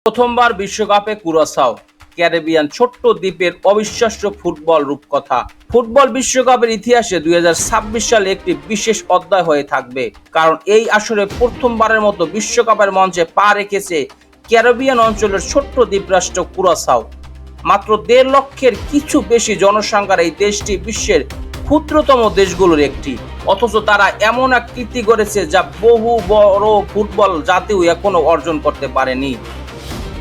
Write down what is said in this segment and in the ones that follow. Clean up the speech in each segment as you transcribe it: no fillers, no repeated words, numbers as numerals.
প্রথমবার বিশ্বকাপে কুরাসাও, ক্যারিবিয়ান ছোট্ট দ্বীপের অবিশ্বাস্য ফুটবল রূপকথা। ফুটবল বিশ্বকাপের ইতিহাসে 2026 সালে একটি বিশেষ অধ্যায় হয়ে থাকবে, কারণ এই আসরে প্রথমবারের মতো বিশ্বকাপের মঞ্চে পা রেখেছে ক্যারিবিয়ান অঞ্চলের ছোট্ট দ্বীপরাষ্ট্র কুরাসাও। মাত্র 1.5 লক্ষের কিছু বেশি জনসংখ্যার এই দেশটি বিশ্বের ক্ষুদ্রতম দেশগুলোর একটি, অথচ তারা এমন এক কীর্তি করেছে যা বহু বড় ফুটবল জাতিও এখনো অর্জন করতে পারেনি।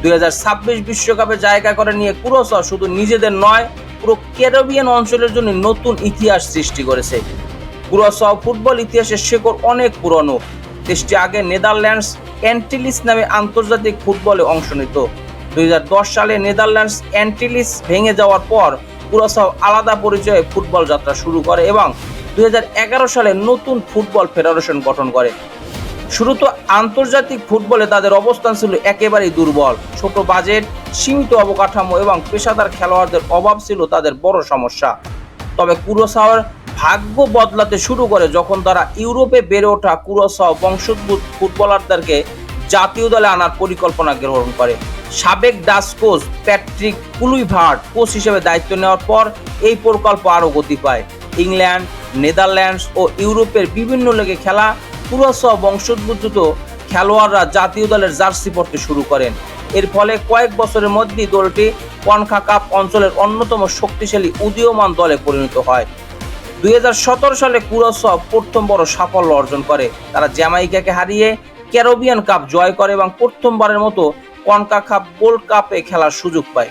2026 বিশ্বকাপে জায়গা করে নিয়ে কুরাসাও শুধু নিজেদের নয়, পুরো ক্যারিবিয়ান অঞ্চলের জন্য নতুন ইতিহাস সৃষ্টি করেছে। কুরাসাও ফুটবল ইতিহাসের শেকড় অনেক পুরনো। দেশটি আগে নেদারল্যান্ডস অ্যান্টিলিস নামে আন্তর্জাতিক ফুটবলে অংশ নিত। 2010 সালে নেদারল্যান্ডস অ্যান্টিলিস ভেঙে যাওয়ার পর কুরাসাও আলাদা পরিচয়ে ফুটবল যাত্রা শুরু করে এবং 2011 সালে নতুন ফুটবল ফেডারেশন গঠন করে। শুরুতে আন্তর্জাতিক ফুটবলে তাদের অবস্থান ছিল একেবারেই দুর্বল। ছোট বাজেট, সীমিত অবকাঠামো এবং পেশাদার খেলোয়াড়দের অভাব ছিল তাদের বড় সমস্যা। তবে কুরাসাওয়ের ভাগ্য বদলাতে শুরু করে যখন তারা ইউরোপে বেড়ে ওঠা কুরাসাও বংশোদ্ভূত ফুটবলারদেরকে জাতীয় দলে আনার পরিকল্পনা গ্রহণ করে। সাবেক ডাচ কোচ প্যাট্রিক কুলুইভার্ট কোচ হিসেবে দায়িত্ব নেওয়ার পর এই প্রকল্প আরও গতি পায়। ইংল্যান্ড, নেদারল্যান্ডস ও ইউরোপের বিভিন্ন লিগে খেলা কুরাসাও বংশোদ্ভূত খেলোয়াড়রা জাতীয় দলের জার্সি পরতে শুরু করেন। এর ফলে কয়েক বছরের মধ্যেই দলটি কনকাকাফ অঞ্চলের অন্যতম শক্তিশালী উদীয়মান দলে পরিণত হয়। 2017 সালে কুরাসাও প্রথম বড় সাফল্য অর্জন করে। তারা জ্যামাইকাকে হারিয়ে ক্যারিবিয়ান কাপ জয় করে এবং প্রথমবারের মতো কনকাকাফ গোল্ড কাপে খেলার সুযোগ পায়।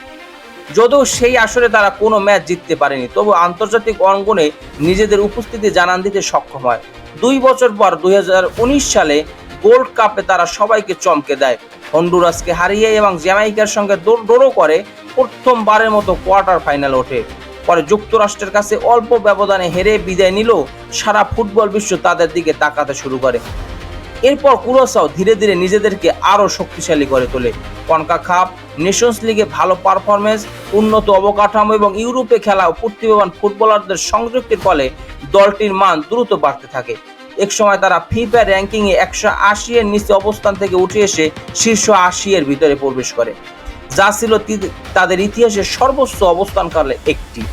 যদিও সেই আসরে তারা কোনো ম্যাচ জিততে পারেনি, তবু আন্তর্জাতিক অঙ্গনে নিজেদের উপস্থিতি জানান দিতে সক্ষম হয়। 2 বছর পর 2019 সালে গোল্ড কাপে তারা সবাইকে চমকে দেয়। হন্ডুরাসকে হারিয়ে এবং জ্যামাইকার সঙ্গে ড্র করে প্রথমবারের মতো কোয়ার্টার ফাইনালে ওঠে। পরে যুক্তরাষ্ট্রের কাছে অল্প ব্যবধানে হেরে বিদায় নিলেও সারা ফুটবল বিশ্ব তাদের দিকে তাকাতে শুরু করে। এরপর কুরাসাও ধীরে ধীরে নিজেদেরকে আরও শক্তিশালী করে তোলে। কনকাকাফ নেশনস লিগে ভালো পারফরমেন্স, উন্নত অবকাঠামো এবং ইউরোপে খেলা ও প্রতিভাবান ফুটবলারদের সংযুক্তির ফলে দলটির মান দ্রুত বাড়তে থাকে। একসময় তারা ফিফা র্যাঙ্কিংয়ে 180 এর নিচে অবস্থান থেকে উঠে এসে শীর্ষ 80 এর ভিতরে প্রবেশ করে, যা ছিল তাদের ইতিহাসের সর্বোচ্চ অবস্থানকালে একটি।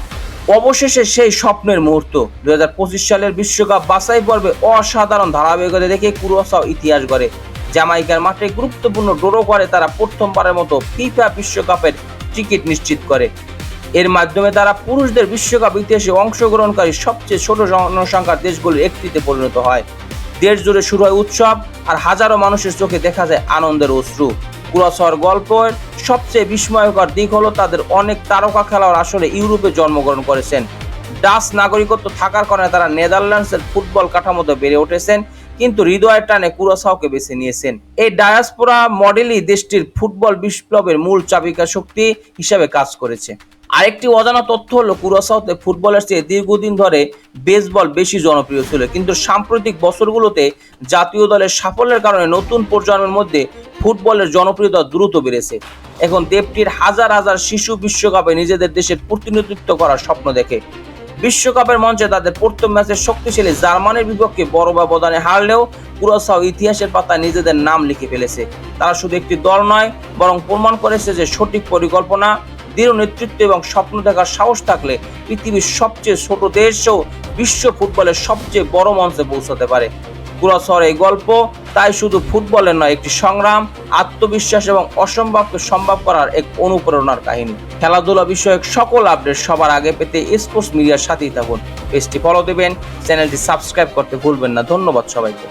অবশেষে সেই স্বপ্নের মুহূর্ত 2025 সালের বিশ্বকাপ বাছাই পর্বে অসাধারণ ধারাবাহিকতা দেখে কুরাসাও ইতিহাস গড়ে। জ্যামাইকার মাঠে গুরুত্বপূর্ণ ড্র করে তারা প্রথমবারের মতো ফিফা বিশ্বকাপের টিকিট নিশ্চিত করে। এর মাধ্যমে তারা পুরুষদের বিশ্বকাপ ইতিহাসে অংশগ্রহণকারী সবচেয়ে ছোট জনসংখ্যার দেশগুলোর একটিতে পরিণত হয়। দেশ জুড়ে শুরু হয় উৎসব, আর হাজারো মানুষের চোখে দেখা যায় আনন্দের অশ্রু। কুরাসাওর গল্পের সবচেয়ে বিস্ময়কর দিক হলো তাদের অনেক তারকা খেলোয়াড় আসলে ইউরোপে জন্মগ্রহণ করেছেন। ডাচ নাগরিকত্ব থাকার কারণে তারা নেদারল্যান্ডসের ফুটবল কাঠামোতে বেড়ে উঠেছেন, কিন্তু হৃদয়ের টানে কুরাসাওকে বেছে নিয়েছেন। এই ডায়াসপোরা মডেলই দেশটির ফুটবল বিপ্লবের মূল চাবিকা শক্তি হিসাবে কাজ করেছে। আরেকটি অজানা তথ্য হলো কুরাসাওতে ফুটবলের চেয়ে দীর্ঘদিন ধরে বেসবল বেশি জনপ্রিয় ছিল, কিন্তু সাম্প্রতিক বছরগুলোতে জাতীয় দলের সাফল্যের কারণে নতুন প্রজন্মের মধ্যে ফুটবলের জনপ্রিয়তা দ্রুত বেড়েছে। এখন দেশটির হাজার হাজার শিশু বিশ্বকাপে নিজেদের দেশের প্রতিনিধিত্ব করার স্বপ্ন দেখে। বিশ্বকাপের মঞ্চে তাদের প্রথম ম্যাচে শক্তিশালী জার্মানির বিপক্ষে বড় ব্যবধানে হারলেও কুরাসাও ইতিহাসের পাতায় নিজেদের নাম লিখে ফেলেছে। তারা শুধু একটি দল নয়, বরং প্রমাণ করেছে যে সঠিক পরিকল্পনা, দৃঢ় নেতৃত্ব এবং স্বপ্ন দেখার সাহস থাকলে পৃথিবীর সবচেয়ে ছোট দেশও বিশ্ব ফুটবলের সবচেয়ে বড় মঞ্চে পৌঁছাতে পারে। কুরাসাওর এই গল্প তাই শুধু ফুটবলের নয়, একটি সংগ্রাম, আত্মবিশ্বাস এবং অসম্ভবকে সম্ভব করার এক অনুপ্রেরণার কাহিনী। খেলাধুলা বিষয়ক সকল আপডেট সবার আগে পেতে স্পোর্টস মিডিয়ার সাথেই থাকুন। পেজটি ফলো দেবেন, চ্যানেলটি সাবস্ক্রাইব করতে ভুলবেন না। ধন্যবাদ সবাইকে।